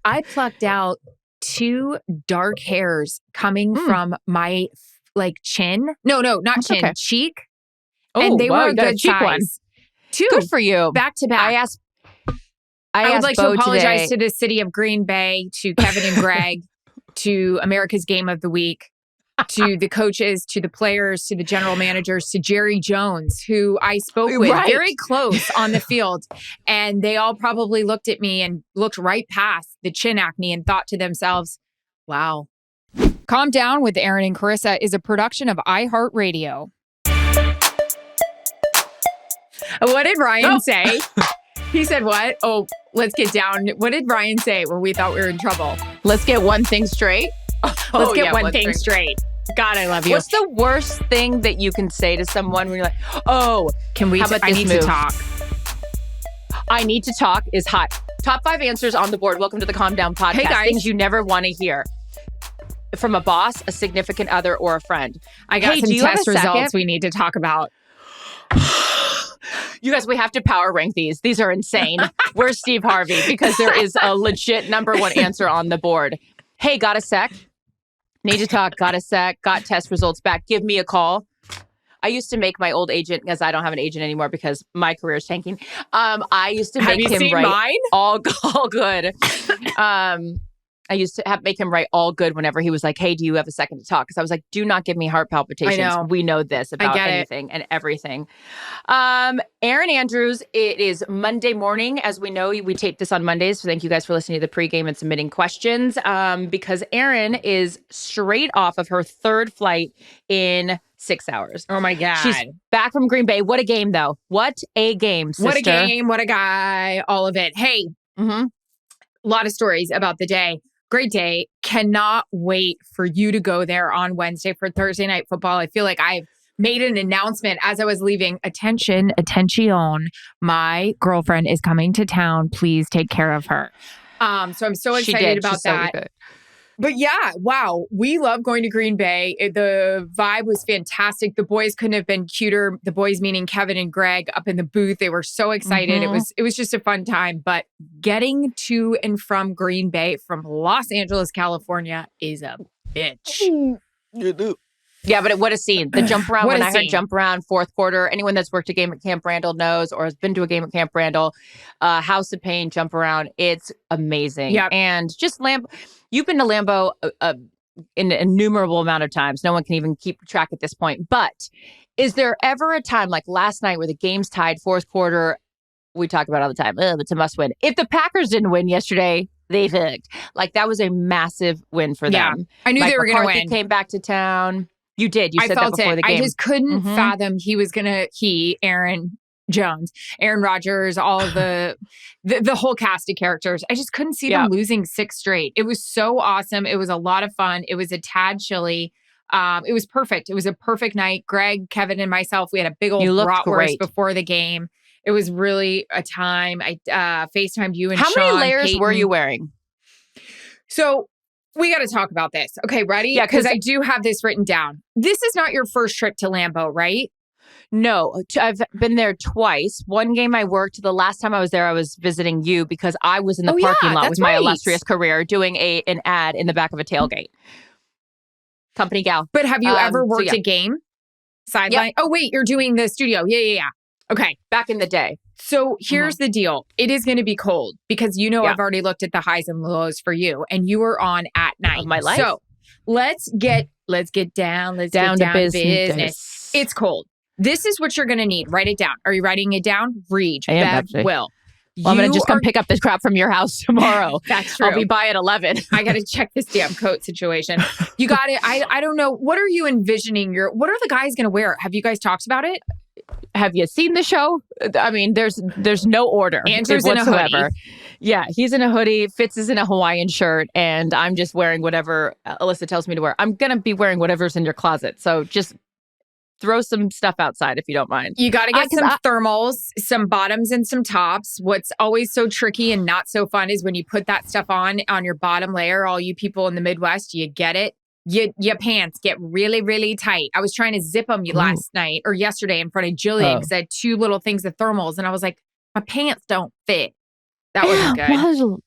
I plucked out 2 dark hairs coming from my chin. No, not chin, okay. cheek. Oh, and they wow, were you a got a good cheek size. one. 2. Good for you. Back to back. I would like to apologize to the city of Green Bay, to Kevin and Greg, to America's Game of the Week, to the coaches, to the players, to the general managers, to Jerry Jones, who I spoke with very close on the field. And they all probably looked at me and looked right past the chin acne and thought to themselves, wow. Calm Down with Erin and Charissa is a production of iHeartRadio. What did Ryan say? He said what? Oh, let's get down. What did Ryan say when we thought we were in trouble? Let's get one thing straight. Let's get one thing straight. God, I love you. What's the worst thing that you can say to someone when you're like, oh, can we? I need to talk. I need to talk is hot. Top 5 answers on the board. Welcome to the Calm Down podcast. Hey guys. Things you never want to hear from a boss, a significant other, or a friend. I got some test results we need to talk about. You guys, we have to power rank these. These are insane. Where's Steve Harvey? Because there is a legit number 1 answer on the board. Hey, got a sec? Need to talk. Got a sec? Got test results back. Give me a call. I used to make my old agent, because I don't have an agent anymore because my career is tanking. I used to make him write mine? all good. I used to make him write all good whenever he was like, hey, do you have a second to talk? Because I was like, do not give me heart palpitations. I know. We know this about anything and everything. Erin Andrews, it is Monday morning. As we know, we tape this on Mondays. So thank you guys for listening to the pregame and submitting questions. Because Erin is straight off of her 3rd flight in 6 hours. Oh my God. She's back from Green Bay. What a game, though. What a game, sister. What a game. What a guy. All of it. Hey, a lot of stories about the day. Great day. Cannot wait for you to go there on Wednesday for Thursday Night Football. I feel like I've made an announcement as I was leaving. Attention. My girlfriend is coming to town. Please take care of her. So I'm so excited about that. So but yeah, wow. We love going to Green Bay. The vibe was fantastic. The boys couldn't have been cuter. The boys meaning Kevin and Greg up in the booth. They were so excited. It was just a fun time. But getting to and from Green Bay from Los Angeles, California is a bitch. Yeah, but what a scene. The jump around, when I heard jump around 4th quarter, anyone that's worked a game at Camp Randall knows, or has been to a game at Camp Randall, House of Pain, jump around. It's amazing. Yep. And just you've been to Lambeau an innumerable amount of times. No one can even keep track at this point. But is there ever a time like last night where the game's tied, 4th quarter? We talk about it all the time. It's a must win. If the Packers didn't win yesterday, they fucked. Like, that was a massive win for them. I knew they were going to win. Came back to town. You did. You said that before the game. I just couldn't fathom Aaron Rodgers, all of the whole cast of characters. I just couldn't see them losing 6 straight. It was so awesome. It was a lot of fun. It was a tad chilly. It was perfect. It was a perfect night. Greg, Kevin, and myself, we had a big old bratwurst before the game. It was really a time. I FaceTimed you and Sean. How many layers were you wearing? So we got to talk about this. Okay, ready? Yeah, because I do have this written down. This is not your first trip to Lambeau, right? No, I've been there twice. One game I worked. The last time I was there, I was visiting you because I was in the parking lot with my illustrious career doing an ad in the back of a tailgate. Company gal. But have you ever worked a game? Sideline? Yep. Oh, wait, you're doing the studio. Yeah. Okay. Back in the day. So here's the deal. It is going to be cold because I've already looked at the highs and lows for you, and you were on at night. Of my life. So let's get down to business. It's cold. This is what you're going to need. Write it down. Are you writing it down? Read. I am, Bev will. Well, I'm going to just come pick up this crap from your house tomorrow. That's true. I'll be by at 11. I got to check this damn coat situation. You got it. I don't know. What are you envisioning? What are the guys going to wear? Have you guys talked about it? Have you seen the show? I mean, there's no order. Andrew's in a hoodie. Yeah, he's in a hoodie. Fitz is in a Hawaiian shirt. And I'm just wearing whatever Alyssa tells me to wear. I'm going to be wearing whatever's in your closet. So just throw some stuff outside if you don't mind. You got to get some thermals, some bottoms and some tops. What's always so tricky and not so fun is when you put that stuff on your bottom layer. All you people in the Midwest, you get it. Your pants get really, really tight. I was trying to zip them last night or yesterday in front of Jillian because I had 2 little things of thermals. And I was like, my pants don't fit. That wasn't good.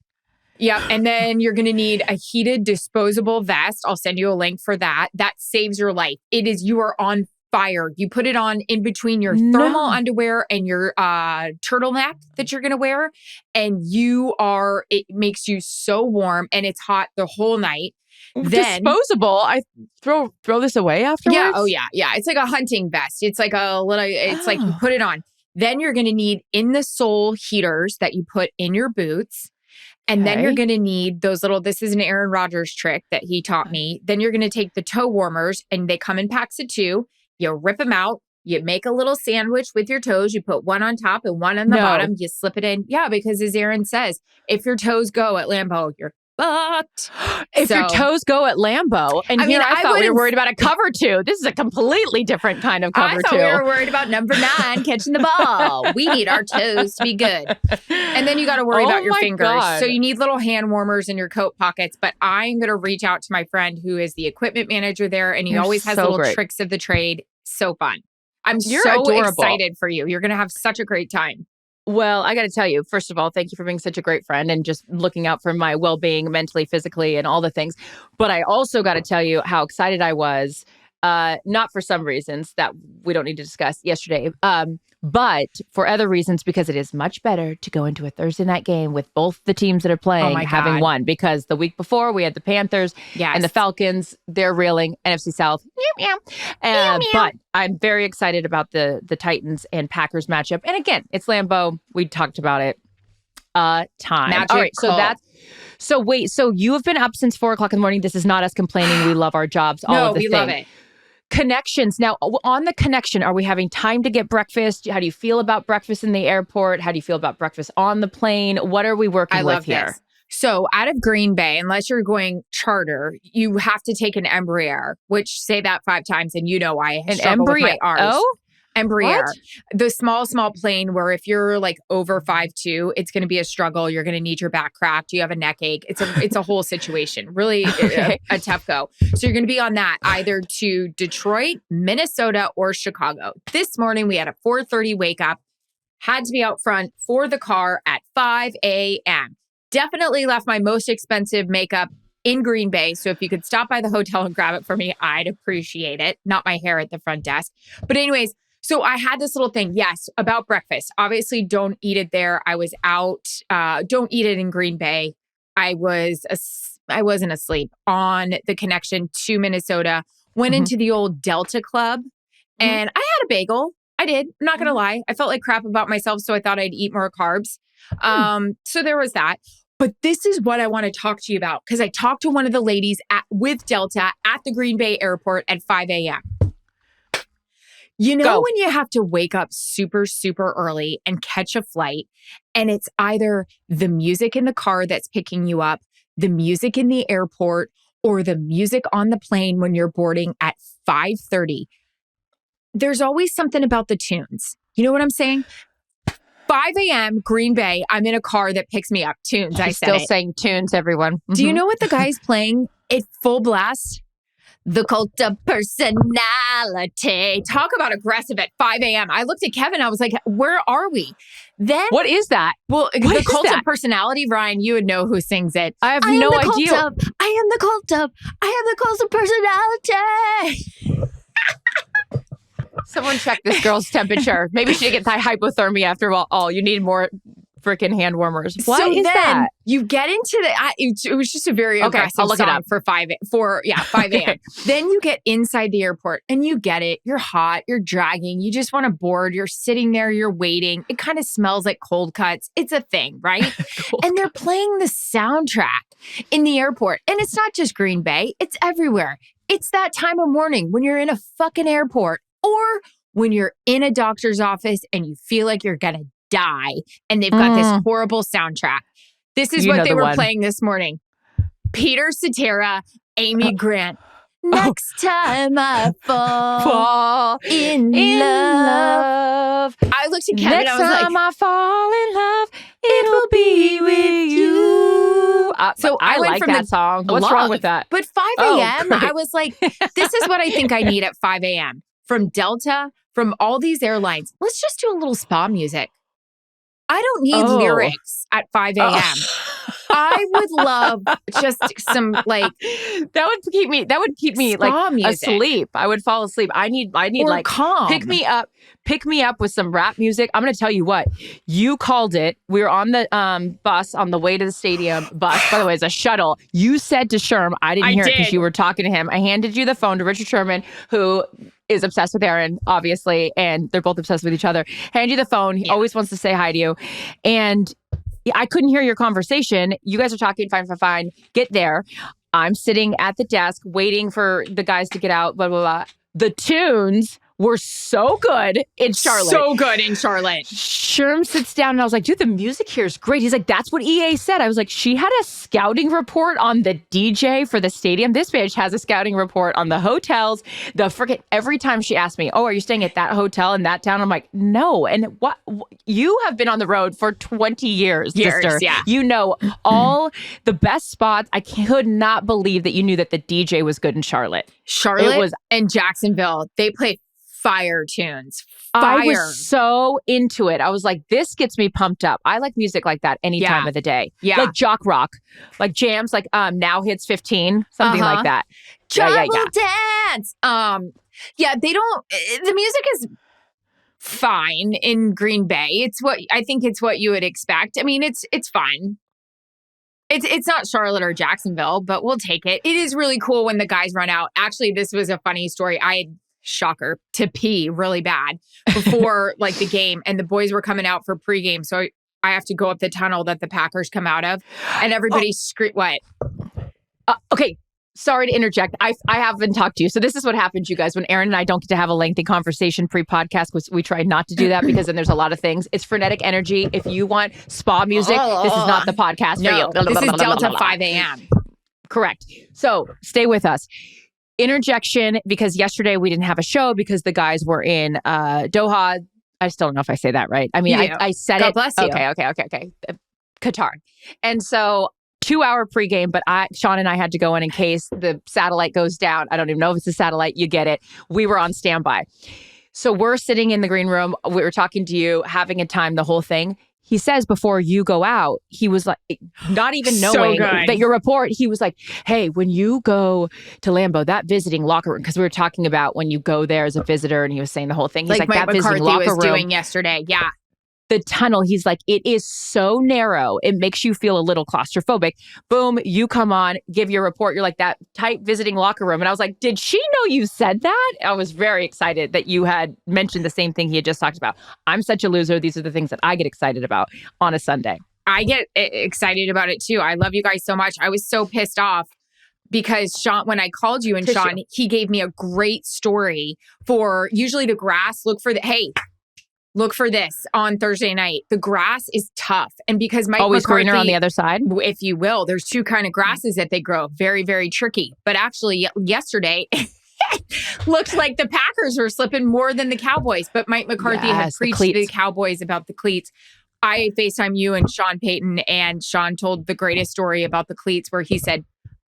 Yep. And then you're going to need a heated disposable vest. I'll send you a link for that. That saves your life. You are on fire. You put it on in between your thermal underwear and your turtleneck that you're going to wear. And it makes you so warm and it's hot the whole night. Then disposable. I throw this away afterwards. Yeah. Oh yeah. Yeah. It's like a hunting vest. It's like like you put it on. Then you're going to need in the sole heaters that you put in your boots. And then you're going to need those this is an Aaron Rodgers trick that he taught me. Then you're going to take the toe warmers and they come in packs of 2. You rip them out. You make a little sandwich with your toes. You put one on top and one on the bottom. You slip it in. Yeah, because as Aaron says, if your toes go at Lambeau, you're fucked. If your toes go at Lambeau, and I thought we were worried about a cover 2. This is a completely different kind of cover 2. I thought we were worried about number 9 catching the ball. We need our toes to be good. And then you got to worry about your fingers. God. So you need little hand warmers in your coat pockets. But I'm going to reach out to my friend who is the equipment manager there. And he always has little tricks of the trade. So fun. You're so adorable. Excited for you. You're going to have such a great time. Well, I got to tell you, first of all, thank you for being such a great friend and just looking out for my well-being mentally, physically, and all the things. But I also got to tell you how excited I was, not for some reasons that we don't need to discuss yesterday, but for other reasons, because it is much better to go into a Thursday night game with both the teams that are playing having won. Because the week before we had the Panthers and the Falcons, they're reeling NFC South. But I'm very excited about the Titans and Packers matchup. And again, it's Lambeau. We talked about it a time. Magical. All right, so you have been up since 4:00 in the morning. This is not us complaining. We love our jobs. All of the things. Love it. Connections. Now, on the connection, are we having time to get breakfast? How do you feel about breakfast in the airport? How do you feel about breakfast on the plane? What are we working with here? This. So out of Green Bay, unless you're going charter, you have to take an Embraer, which say that 5 times and you know I struggle with my R's. Oh? Embraer. What? The small plane where if you're like over 5'2", it's going to be a struggle. You're going to need your back cracked. You have a neck ache. It's a whole situation. Really a tough go. So you're going to be on that either to Detroit, Minnesota, or Chicago. This morning we had a 4:30 wake up. Had to be out front for the car at 5 a.m. Definitely left my most expensive makeup in Green Bay. So if you could stop by the hotel and grab it for me, I'd appreciate it. Not my hair at the front desk. But anyways, so I had this little thing, yes, about breakfast. Obviously, don't eat it there. I was out. Don't eat it in Green Bay. I wasn't asleep on the connection to Minnesota. Went into the old Delta Club, and I had a bagel. I did. I'm not going to lie. I felt like crap about myself, so I thought I'd eat more carbs. So there was that. But this is what I want to talk to you about, because I talked to one of the ladies with Delta at the Green Bay airport at 5 a.m. You know, when you have to wake up super, super early and catch a flight, and it's either the music in the car that's picking you up, the music in the airport, or the music on the plane when you're boarding at 5:30. There's always something about the tunes. You know what I'm saying? 5 a.m., Green Bay, I'm in a car that picks me up. Tunes, I said still saying tunes, everyone. Do you know what the guy's playing at full blast? The Cult of Personality. Talk about aggressive at 5 a.m. I looked at Kevin. I was like, where are we? Then what is that? Well, the Cult of Personality, Ryan, you would know who sings it. I have no idea. I am the cult of personality. Someone check this girl's temperature. Maybe she didn't get hypothermia after all. You need more freaking hand warmers. What is that? You get into it was just a very aggressive I'll look song it up. for 5 a.m. Then you get inside the airport and you get it. You're hot. You're dragging. You just want to board. You're sitting there. You're waiting. It kind of smells like cold cuts. It's a thing, right? And they're playing the soundtrack in the airport. And it's not just Green Bay. It's everywhere. It's that time of morning when you're in a fucking airport or when you're in a doctor's office and you feel like you're going to die and they've got this horrible soundtrack. This is what they were playing this morning. Peter Cetera, Amy Grant. Next time I fall in love. I looked at Kevin. Next time I fall in love, it'll be with you. So I like that song. What's wrong with that? But 5 a.m., I was like, this is what I think I need at 5 a.m. From Delta, from all these airlines. Let's just do a little spa music. I don't need lyrics at 5 a.m. I would love just some like that would keep me like music. Asleep. I would fall asleep. I need or like calm. Pick me up with some rap music. I'm going to tell you what, you called it. We were on the bus on the way to the stadium. Bus, by the way, is a shuttle. You said to Sherm, I didn't hear it because you were talking to him. I handed you the phone to Richard Sherman, who is obsessed with Erin, obviously, and they're both obsessed with each other. Hand you the phone. He always wants to say hi to you. And I couldn't hear your conversation. You guys are talking, fine. Get there. I'm sitting at the desk waiting for the guys to get out, blah, blah, blah. The tunes were so good in Charlotte. Sherm sits down and I was like, dude, the music here is great. He's like, that's what EA said. I was like, she had a scouting report on the DJ for the stadium. This bitch has a scouting report on the hotels. Every time she asked me, oh, are you staying at that hotel in that town? I'm like, no. And what you have been on the road for 20 years, sister. Yeah. You know all the best spots. I could not believe that you knew that the DJ was good in Charlotte. And Jacksonville, they play fire tunes. I was so into it. I was like, this gets me pumped up. I like music like that any time of the day. Yeah. Like jock rock, like jams, like Now Hits 15, something like that. Tribal dance. They don't, the music is fine in Green Bay. I think it's what you would expect. I mean, it's fine. It's not Charlotte or Jacksonville, but we'll take it. It is really cool when the guys run out. Actually, this was a funny story. I had, shocker, to pee really bad before like the game, and the boys were coming out for pregame. So I have to go up the tunnel that the Packers come out of, and everybody's what? Okay. Sorry to interject. I haven't talked to you. So this is what happens, you guys, when Erin and I don't get to have a lengthy conversation pre-podcast, which we try not to do that because then there's a lot of things. It's frenetic energy. If you want spa music, this is not the podcast for you. This is Delta 5 a.m. Correct. So stay with us. Interjection, because yesterday we didn't have a show because the guys were in Doha. I still don't know if I say that right. I mean, I said God it. Bless you. Okay. Qatar. And so 2-hour pregame, but Sean and I had to go in case the satellite goes down. I don't even know if it's a satellite. You get it. We were on standby. So we're sitting in the green room. We were talking to you, having a time, the whole thing. He says before you go out, he was like, not even knowing that your report, he was like, hey, when you go to Lambeau, that visiting locker room, because we were talking about when you go there as a visitor, and he was saying the whole thing. He's like Mike that visiting locker room. Was doing yesterday. Yeah. The tunnel, he's like, it is so narrow. It makes you feel a little claustrophobic. Boom, you come on, give your report. You're like, that tight visiting locker room. And I was like, did she know you said that? I was very excited that you had mentioned the same thing he had just talked about. I'm such a loser. These are the things that I get excited about on a Sunday. I get excited about it too. I love you guys so much. I was so pissed off because Sean, when I called you and Sean, he gave me a great story for usually the grass. Look for this on Thursday night. The grass is tough. And because Mike always McCarthy, greener on the other side, if you will, there's two kind of grasses that they grow. Very, very tricky. But actually yesterday, looked like the Packers were slipping more than the Cowboys. But Mike McCarthy had preached to the Cowboys about the cleats. I FaceTime you and Sean Payton, and Sean told the greatest story about the cleats where he said,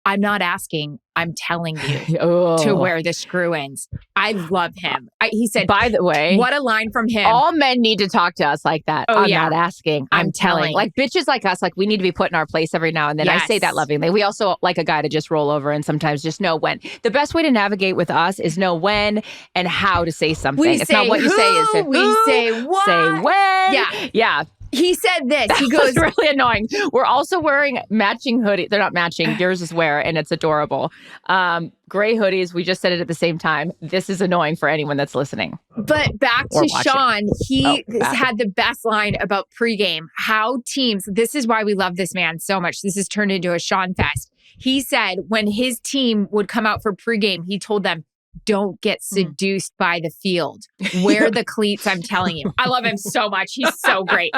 I'm not asking, I'm telling you to wear the screw-ins. I love him. He said, by the way, what a line from him. All men need to talk to us like that. I'm not asking, I'm telling. Like bitches like us, like we need to be put in our place every now and then. Yes. I say that lovingly. We also like a guy to just roll over and sometimes just know when. The best way to navigate with us is know when and how to say something. It's not what you say, it's who. We say what. Say when. Yeah. He said this. He goes, really annoying. We're also wearing matching hoodies. They're not matching. Yours is wear, and it's adorable. Gray hoodies. We just said it at the same time. This is annoying for anyone that's listening. But back to Sean. He had the best line about pregame. How teams, this is why we love this man so much. This has turned into a Sean fest. He said when his team would come out for pregame, he told them, don't get seduced by the field. Wear the cleats, I'm telling you. I love him so much. He's so great.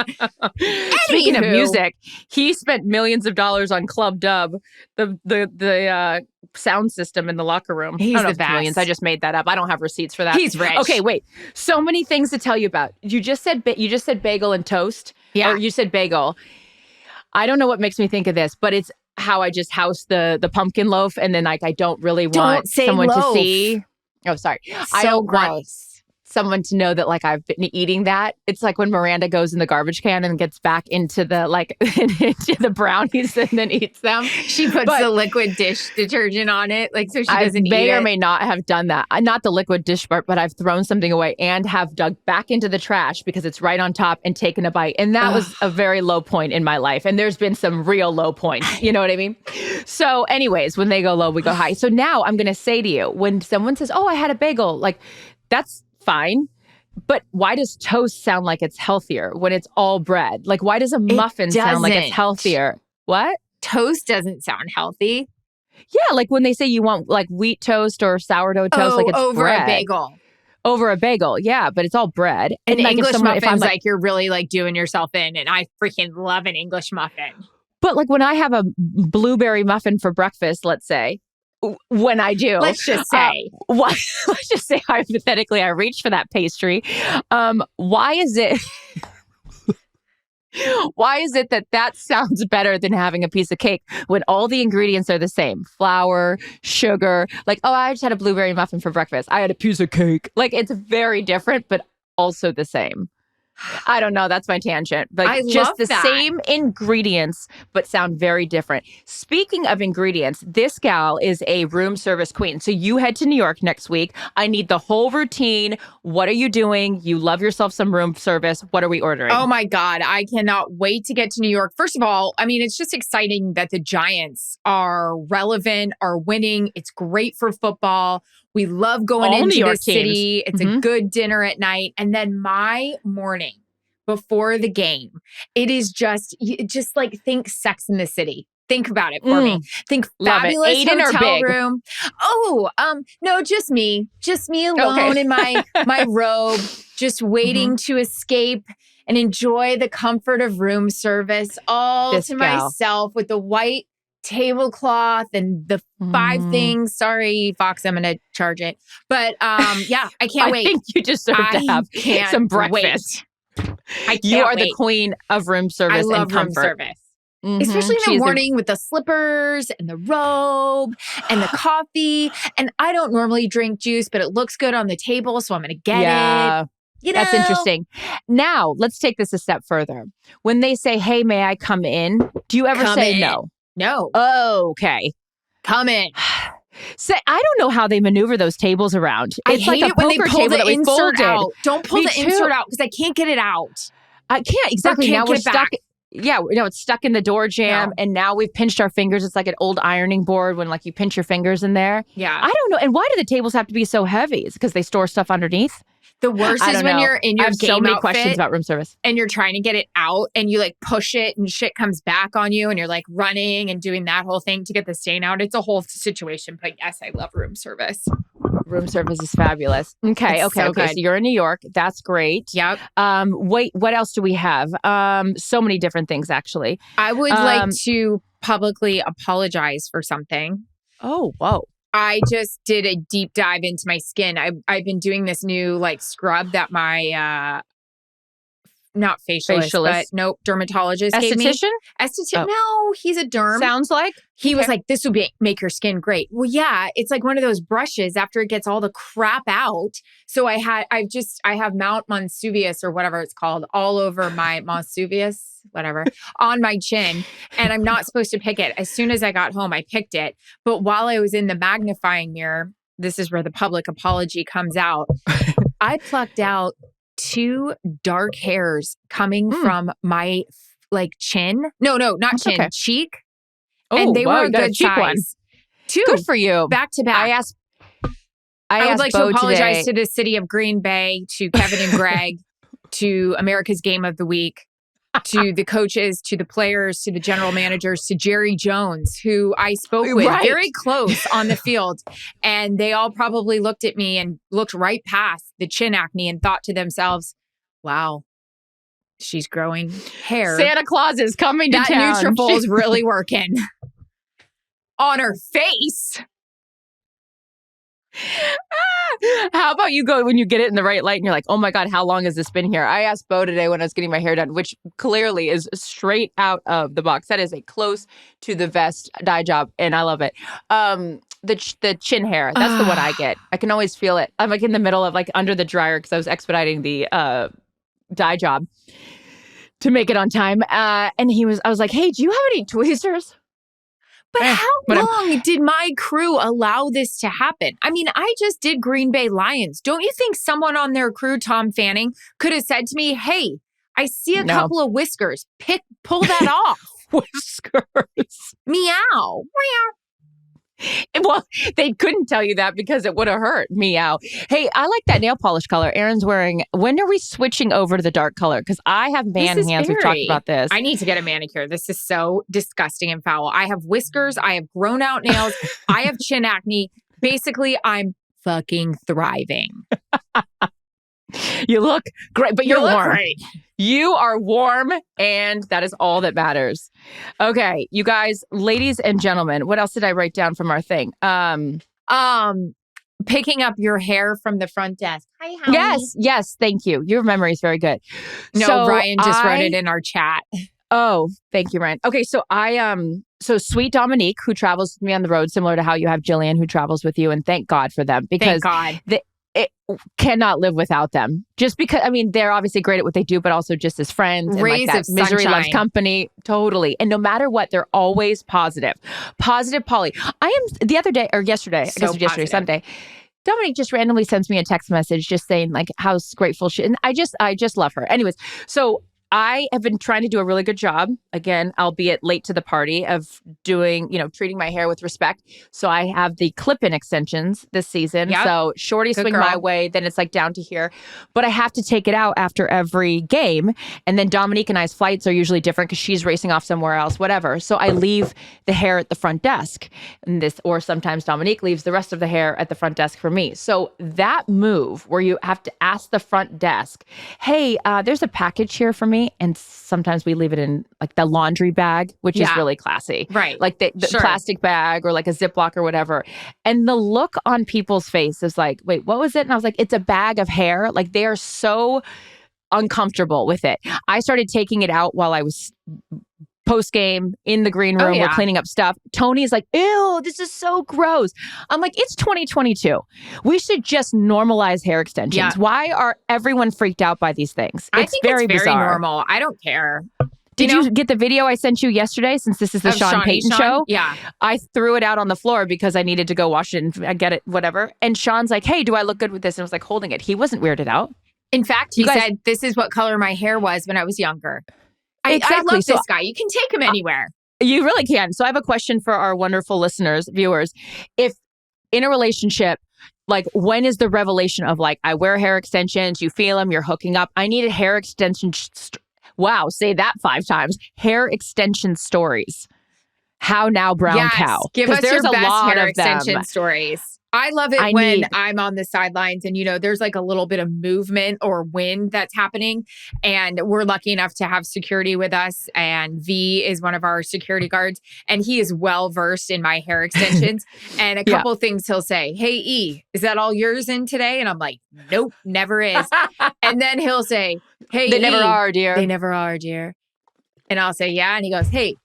Speaking of music, he spent millions of dollars on Club Dub, the sound system in the locker room. He's the best. Millions. I just made that up. I don't have receipts for that. He's rich. Okay, wait. So many things to tell you about. You just said bagel and toast. Yeah. Or you said bagel. I don't know what makes me think of this, but it's how I just house the pumpkin loaf, and then like I don't really want someone to see. Oh, sorry. I don't gross. someone to know that like I've been eating that. It's like when Miranda goes in the garbage can and gets back into the like into the brownies and then eats them. She puts the liquid dish detergent on it, like so she doesn't eat it. I may or may not have done that. Not the liquid dish part, but I've thrown something away and have dug back into the trash because it's right on top and taken a bite. And that was a very low point in my life. And there's been some real low points. You know what I mean? So anyways, when they go low, we go high. So now I'm going to say to you, when someone says, oh, I had a bagel, like that's fine. But why does toast sound like it's healthier when it's all bread? Like, why does a muffin sound like it's healthier? What? Toast doesn't sound healthy. Yeah, like when they say you want like wheat toast or sourdough toast, like it's over bread. A bagel. Over a bagel, yeah, but it's all bread. And like English muffin's like you're really like doing yourself in, and I freaking love an English muffin. But like when I have a blueberry muffin for breakfast, let's say, when I do, let's just say hypothetically, I reach for that pastry. Why is it? Why is it that sounds better than having a piece of cake when all the ingredients are the same? Flour, sugar. Like, oh, I just had a blueberry muffin for breakfast. I had a piece of cake. Like, it's very different, but also the same. I don't know. That's my tangent. But I just love the that. same ingredients, but sound very different. Speaking of ingredients, this gal is a room service queen. So you head to New York next week. I need the whole routine. What are you doing? You love yourself some room service. What are we ordering? Oh my God. I cannot wait to get to New York. First of all, I mean, it's just exciting that the Giants are relevant, are winning. It's great for football. We love going All into New York the city. teams. It's a good dinner at night. And then my morning before the game, it is just like think Sex in the City. Think about it for me. Think fabulous Aiden hotel room. Oh, no, just me alone in my robe, just waiting to escape and enjoy the comfort of room service all to myself with the white tablecloth and the 5 things. Sorry, Fox, I'm going to charge it. But yeah, I can't wait. I think you deserve to have some breakfast. You are the queen of room service and comfort. I love room service. Especially in the morning with the slippers and the robe and the coffee. And I don't normally drink juice, but it looks good on the table, so I'm going to get it. You know? That's interesting. Now, let's take this a step further. When they say, hey, may I come in? Do you ever say no? No. Oh, okay. Come in. I don't know how they maneuver those tables around. It's hate like it when they pull the insert out. Don't pull the insert out because I can't get it out. I can't. Exactly. Now we're stuck. Yeah, it's stuck in the door jamb, and now we've pinched our fingers. It's like an old ironing board when like you pinch your fingers in there. Yeah. I don't know. And why do the tables have to be so heavy? Is it because they store stuff underneath? The worst is when you're in your game so many questions about room service. And you're trying to get it out and you like push it and shit comes back on you and you're like running and doing that whole thing to get the stain out. It's a whole situation. But yes, I love room service. Room service is fabulous. Okay. So you're in New York. That's great. Yep. Wait, what else do we have? So many different things, actually. I would like to publicly apologize for something. Oh, whoa. I just did a deep dive into my skin. I've been doing this new like scrub that my not facialist, but nope, dermatologist gave me. Esthetician? No, he's a derm. Sounds like. He was like, this would make your skin great. Well, yeah, it's like one of those brushes after it gets all the crap out. So I have Mount Monsuvius or whatever it's called all over my Monsuvius, whatever, on my chin. And I'm not supposed to pick it. As soon as I got home, I picked it. But while I was in the magnifying mirror, this is where the public apology comes out. I plucked out 2 dark hairs coming from my like chin. No, not chin, cheek. Oh, and they were a good size. One. 2. Good for you. Back to back. I would like to apologize to the city of Green Bay, to Kevin and Greg, to America's Game of the Week, to the coaches, to the players, to the general managers, to Jerry Jones, who I spoke with very close on the field. And they all probably looked at me and looked right past the chin acne and thought to themselves, wow, she's growing hair. Santa Claus is coming to town. That Nutrafol is really working. On her face. How about you go when you get it in the right light and you're like, oh my God, how long has this been here? I asked Bo today when I was getting my hair done, which clearly is straight out of the box. That is a close to the vest dye job, and I love it. The chin hair, that's the one I get. I can always feel it. I'm like in the middle of like under the dryer because I was expediting the dye job to make it on time. And I was like, hey, do you have any tweezers? But how long did my crew allow this to happen? I mean, I just did Green Bay Lions. Don't you think someone on their crew, Tom Fanning, could have said to me, hey, I see a couple of whiskers. Pull that off. Whiskers. Meow. Well, they couldn't tell you that because it would have hurt. Meow. Hey, I like that nail polish color Erin's wearing. When are we switching over to the dark color? Because I have man hands. We've talked about this. I need to get a manicure. This is so disgusting and foul. I have whiskers. I have grown out nails. I have chin acne. Basically, I'm fucking thriving. You look great, but you're warm. Great. You are warm, and that is all that matters. Okay, you guys, ladies and gentlemen, what else did I write down from our thing? Picking up your hair from the front desk. Hi, honey. Yes, thank you. Your memory is very good. No, so Ryan just wrote it in our chat. Oh, thank you, Ryan. Okay, so so sweet Dominique, who travels with me on the road, similar to how you have Jillian, who travels with you, and thank God for them because it cannot live without them. Just because, I mean, they're obviously great at what they do, but also just as friends. Rays and like of misery sunshine. loves company. Totally. And no matter what, they're always positive. Positive Polly. I am the other day, or yesterday, I guess it was yesterday, Sunday. Dominique just randomly sends me a text message just saying like how grateful she, and I just love her. Anyways, so I have been trying to do a really good job, again, albeit late to the party, of doing, treating my hair with respect. So I have the clip-in extensions this season. Yep. So shorty swing my way, then it's like down to here. But I have to take it out after every game. And then Dominique and I's flights are usually different because she's racing off somewhere else, whatever. So I leave the hair at the front desk. Or sometimes Dominique leaves the rest of the hair at the front desk for me. So that move where you have to ask the front desk, hey, there's a package here for me. And sometimes we leave it in like the laundry bag, which is really classy. Right. Like the plastic bag or like a Ziploc or whatever. And the look on people's face is like, wait, what was it? And I was like, it's a bag of hair. Like they are so uncomfortable with it. I started taking it out while I was post-game in the green room. We're cleaning up stuff. Tony's like, ew, this is so gross. I'm like, it's 2022. We should just normalize hair extensions. Yeah. Why are everyone freaked out by these things? I think it's very bizarre. Normal. I don't care. Did you get the video I sent you yesterday, since this is the Sean Payton show? Yeah. I threw it out on the floor because I needed to go wash it and I get it, whatever. And Sean's like, hey, do I look good with this? And I was like holding it. He wasn't weirded out. In fact, he said, this is what color my hair was when I was younger. Exactly. I love this guy. You can take him anywhere. You really can. So I have a question for our wonderful listeners, viewers. If in a relationship, like when is the revelation of like, I wear hair extensions, you feel them, you're hooking up. I need a hair extension. Wow. Say that 5 times. Hair extension stories. How now, brown cow? Give us your best hair extension stories. I love it when I'm on the sidelines and, there's like a little bit of movement or wind that's happening. And we're lucky enough to have security with us. And V is one of our security guards. And he is well versed in my hair extensions. And a couple of things he'll say, hey, E, is that all yours in today? And I'm like, nope, never is. And then he'll say, hey, they never are, dear. They never are, dear. And I'll say, yeah. And he goes, hey,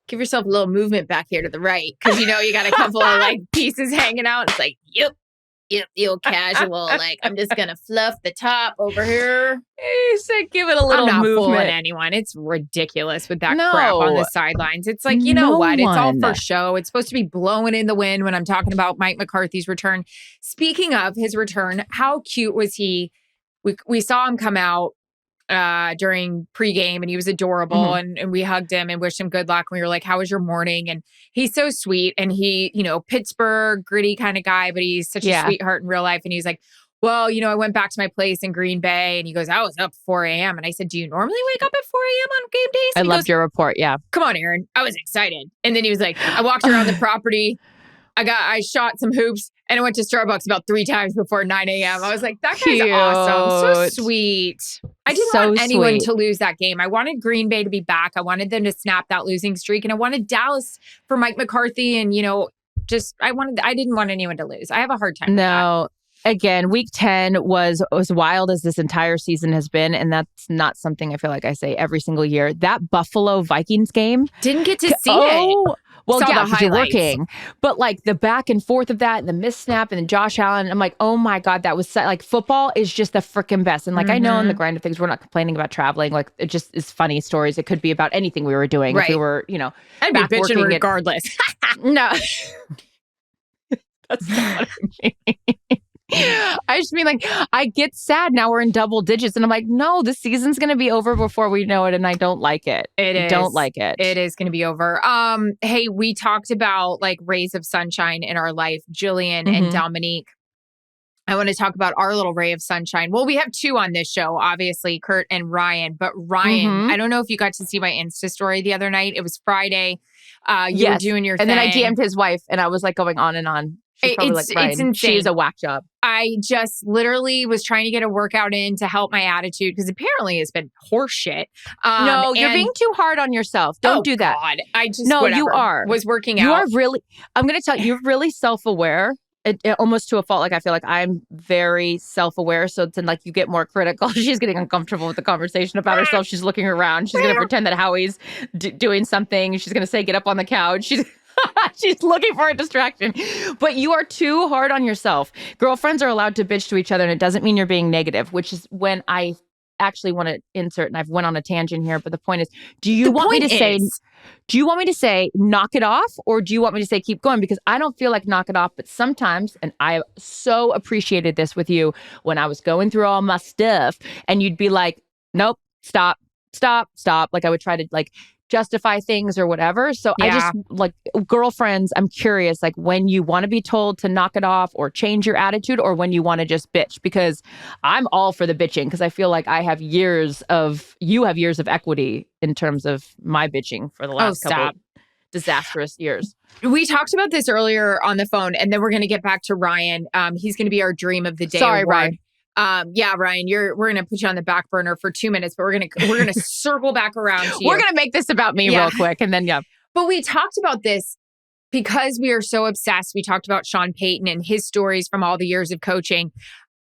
give yourself a little movement back here to the right. Because, you got a couple of like pieces hanging out. It's like, yep, casual. Like, I'm just going to fluff the top over here. He said, give it a little I'm not movement. Fooling anyone. It's ridiculous with that crap on the sidelines. It's like, you know what? It's all for show. It's supposed to be blowing in the wind when I'm talking about Mike McCarthy's return. Speaking of his return, how cute was he? We saw him come out during pregame and he was adorable and we hugged him and wished him good luck. And we were like, how was your morning? And he's so sweet. And he, Pittsburgh gritty kind of guy, but he's such a sweetheart in real life. And he's like, well, I went back to my place in Green Bay. And he goes, I was up 4 a.m. And I said, do you normally wake up at 4 a.m. on game days? And I loved your report. Yeah. Come on, Erin. I was excited. And then he was like, I walked around the property. I shot some hoops and I went to Starbucks about 3 times before 9 a.m. I was like, that guy's awesome. So sweet. I didn't want anyone to lose that game. I wanted Green Bay to be back. I wanted them to snap that losing streak. And I wanted Dallas for Mike McCarthy. And, I didn't want anyone to lose. I have a hard time with that. again, week 10 was as wild as this entire season has been. And that's not something I feel like I say every single year. That Buffalo Vikings game. Didn't get to see it. Well, yeah, because you're working. But like the back and forth of that and the missed snap and then Josh Allen, I'm like, oh my God, that was like football is just the freaking best. And like, I know in the grind of things, we're not complaining about traveling. Like it just is funny stories. It could be about anything we were doing. Right. If we were, I'd be bitching regardless. No. That's not what I mean. I just mean like, I get sad now we're in double digits and I'm like, no, the season's going to be over before we know it. And I don't like it. Don't like it. It is going to be over. Hey, we talked about like rays of sunshine in our life, Jillian and Dominique. I want to talk about our little ray of sunshine. Well, we have two on this show, obviously, Kurt and Ryan. But Ryan, I don't know if you got to see my Insta story the other night. It was Friday. You were doing your thing. And then I DM'd his wife and I was like going on and on. She's probably like, Ryan, it's insane. She's a whack job. I just literally was trying to get a workout in to help my attitude because apparently it's been horseshit. No, you're being too hard on yourself. Don't do that. God. You are. Was working out. You are really, I'm going to tell you, you're really self-aware. Almost to a fault. Like I feel like I'm very self-aware, so it's like you get more critical. She's getting uncomfortable with the conversation about herself. She's looking around. She's going to pretend that Howie's doing something. She's going to say, "Get up on the couch." She's looking for a distraction. But you are too hard on yourself. Girlfriends are allowed to bitch to each other, and it doesn't mean you're being negative. Which is when I actually want to insert, and I've went on a tangent here. But the point is, do you want me to say knock it off, or do you want me to say keep going? Because I don't feel like knock it off, but sometimes, and I so appreciated this with you when I was going through all my stuff, and you'd be like, nope, stop. Like I would try to like justify things or whatever. So I just like girlfriends, I'm curious, like when you want to be told to knock it off or change your attitude, or when you want to just bitch, because I'm all for the bitching because I feel like you have years of equity in terms of my bitching for the last couple disastrous years. We talked about this earlier on the phone, and then we're going to get back to Ryan. He's going to be our Dream of the Day. Sorry, award. Ryan. Ryan, we're going to put you on the back burner for 2 minutes, but we're going to circle back around to you. We're going to make this about me real quick. And then, But we talked about this because we are so obsessed. We talked about Sean Payton and his stories from all the years of coaching.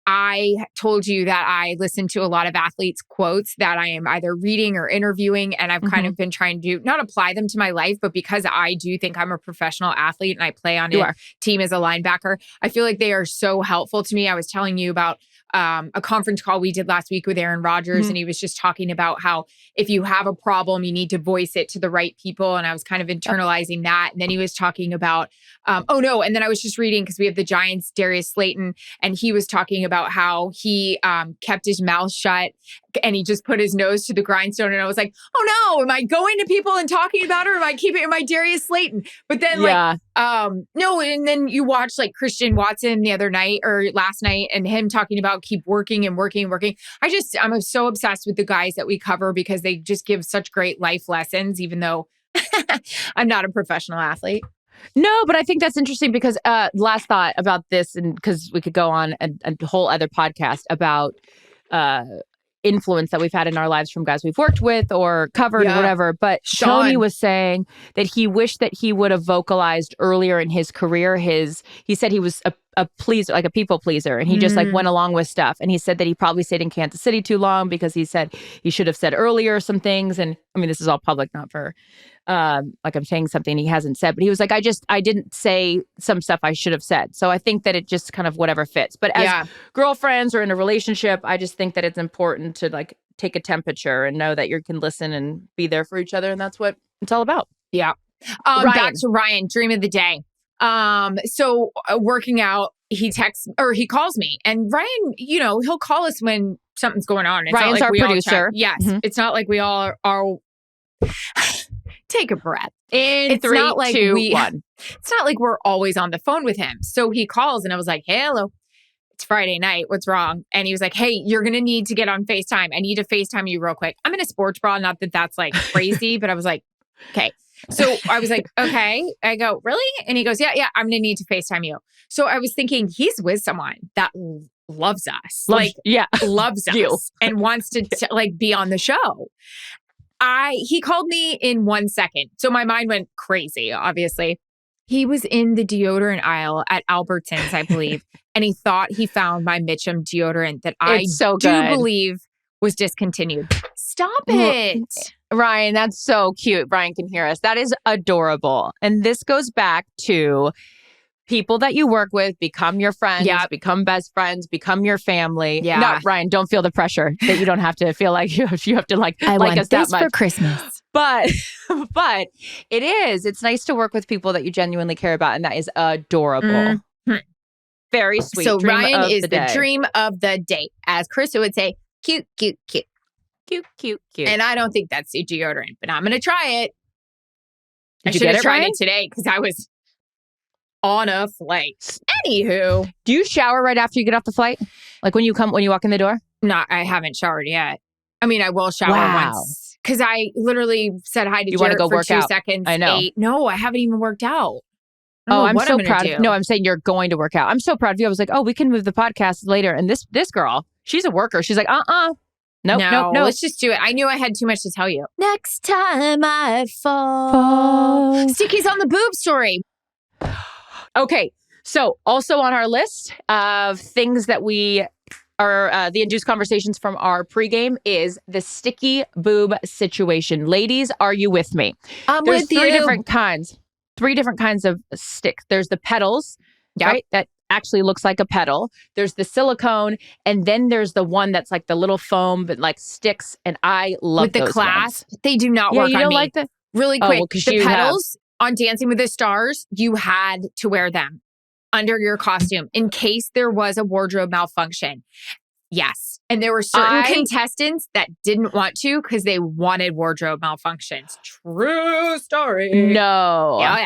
I told you that I listen to a lot of athletes' quotes that I am either reading or interviewing, and I've kind of been trying to not apply them to my life, but because I do think I'm a professional athlete and I play on a team as a linebacker, I feel like they are so helpful to me. I was telling you about a conference call we did last week with Aaron Rodgers, and he was just talking about how if you have a problem, you need to voice it to the right people. And I was kind of internalizing that. And then he was talking about, and then I was just reading because we have the Giants, Darius Slayton, and he was talking about how he kept his mouth shut and he just put his nose to the grindstone. And I was like, oh no, am I going to people and talking about her? Am I Darius Slayton? But then no. And then you watch like Christian Watson the other night or last night and him talking about keep working and working and working. I'm so obsessed with the guys that we cover because they just give such great life lessons, even though I'm not a professional athlete. No, but I think that's interesting because last thought about this, and because we could go on a whole other podcast about influence that we've had in our lives from guys we've worked with or covered or whatever. But Tony was saying that he wished that he would have vocalized earlier in his career. He said he was a pleaser, like a people pleaser, and he just like went along with stuff. And he said that he probably stayed in Kansas City too long because he said he should have said earlier some things. And I mean, this is all public, not for like I'm saying something he hasn't said, but he was like, I didn't say some stuff I should have said. So I think that it just kind of whatever fits. But as girlfriends or in a relationship, I just think that it's important to like take a temperature and know that you can listen and be there for each other. And that's what it's all about. Yeah. Back to Ryan, Dream of the Day. So working out, he texts or he calls me, and Ryan, he'll call us when something's going on. It's Ryan's not like our producer. Yes. It's not like we all are. Take a breath. In it's 3, not like 2, 1. It's not like we're always on the phone with him. So he calls and I was like, hey, hello. It's Friday night. What's wrong? And he was like, hey, you're going to need to get on FaceTime. I need to FaceTime you real quick. I'm in a sports bra. Not that that's like crazy, but I was like, okay. So I was like, okay. I go, really? And he goes, yeah, I'm going to need to FaceTime you. So I was thinking he's with someone that loves us, loves us and wants to like be on the show. He called me in 1 second. So my mind went crazy, obviously. He was in the deodorant aisle at Albertsons, I believe, and he thought he found my Mitchum deodorant that I do believe was discontinued. Stop it. Ryan, that's so cute. Ryan can hear us. That is adorable. And this goes back to people that you work with become your friends, become best friends, become your family. Yeah. No, Ryan, don't feel the pressure that you don't have to feel like you have to like I like want us that this much for Christmas. But it's nice to work with people that you genuinely care about, and that is adorable. Mm-hmm. Very sweet. So Ryan is the dream of the day. As Carissa would say, cute, cute, cute. Cute, cute, cute. And I don't think that's the deodorant, but I'm going to try it. I should have tried it today because I was on a flight. Anywho. Do you shower right after you get off the flight? Like when you walk in the door? No, I haven't showered yet. I mean, I will shower once. Because I literally said hi to Jared for 2 seconds. I know. No, I haven't even worked out. I'm so proud of you. No, I'm saying you're going to work out. I'm so proud of you. I was like, oh, we can move the podcast later. And this girl, she's a worker. She's like, Nope. Let's just do it. I knew I had too much to tell you. Next time I fall. Sticky's on the boob story. Okay. So also on our list of things that we are, the induced conversations from our pregame is the sticky boob situation. Ladies, are you with me? There's three different kinds of sticks. There's the petals, right? That actually looks like a petal. There's the silicone, and then there's the one that's like the little foam but like sticks. And I love with the those clasp. Ones. They do not work on me. You don't like the really quick. The petals on Dancing with the Stars, you had to wear them under your costume in case there was a wardrobe malfunction. Yes. And there were certain contestants that didn't want to because they wanted wardrobe malfunctions. True story. No. Yeah.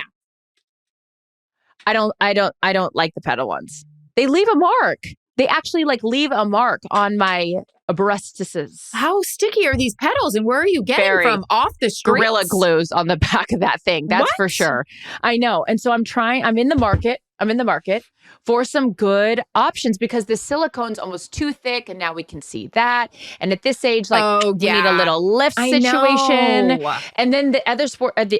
I don't like the petal ones. They leave a mark. They actually like leave a mark on my breastises. How sticky are these petals and where are you getting from off the streets? Gorilla glues on the back of that thing. That's for sure. I know. And so I'm in the market for some good options because the silicone's almost too thick and now we can see that. And at this age, like we need a little lift situation. And then the other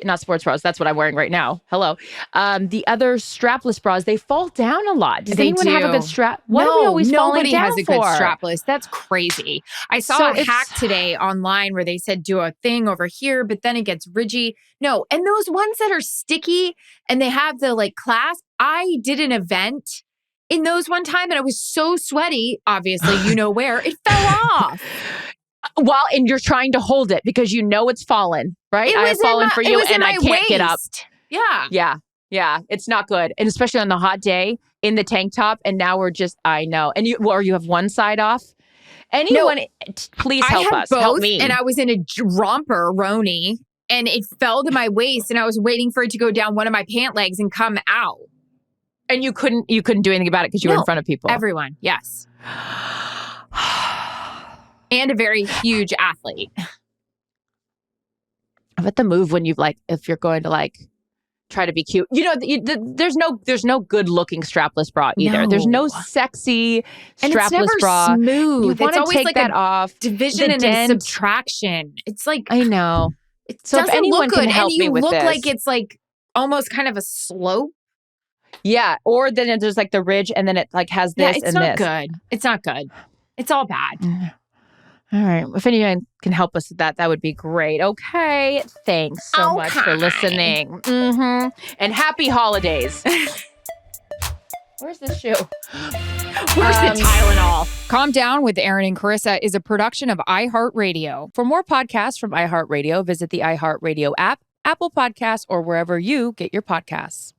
not sports bras, that's what I'm wearing right now. Hello. The other strapless bras, they fall down a lot. Does anyone have a good strap? What are we always falling down has a good strapless. That's crazy. I saw a hack today online where they said do a thing over here, but then it gets ridgy. No. And those ones that are sticky and they have the like clasp, I did an event in those one time and I was so sweaty, obviously, you know where, it fell off. And you're trying to hold it because you know it's fallen, right? I've fallen for you and I can't get up. Yeah. It's not good. And especially on the hot day in the tank top. And now I know. And you have one side off. Anyone, please help us. Both, help me. And I was in a romper, Roni, and it fell to my waist and I was waiting for it to go down one of my pant legs and come out. And you couldn't do anything about it because you were in front of people. Everyone, yes. And a very huge athlete. But the move when if you're going to try to be cute, there's no good looking strapless bra either. No. There's no sexy strapless bra. Smooth. It's always take that off. Division and a subtraction. It's like I know. It doesn't look good, and you look like it's like almost kind of a slope. Yeah, or then there's like the ridge, and then it has this and this. It's not good. It's all bad. All right. If anyone can help us with that, that would be great. Okay. Thanks so much for listening. Mm-hmm. And happy holidays. Where's the shoe? Where's the Tylenol? Calm Down with Erin and Charissa is a production of iHeartRadio. For more podcasts from iHeartRadio, visit the iHeartRadio app, Apple Podcasts, or wherever you get your podcasts.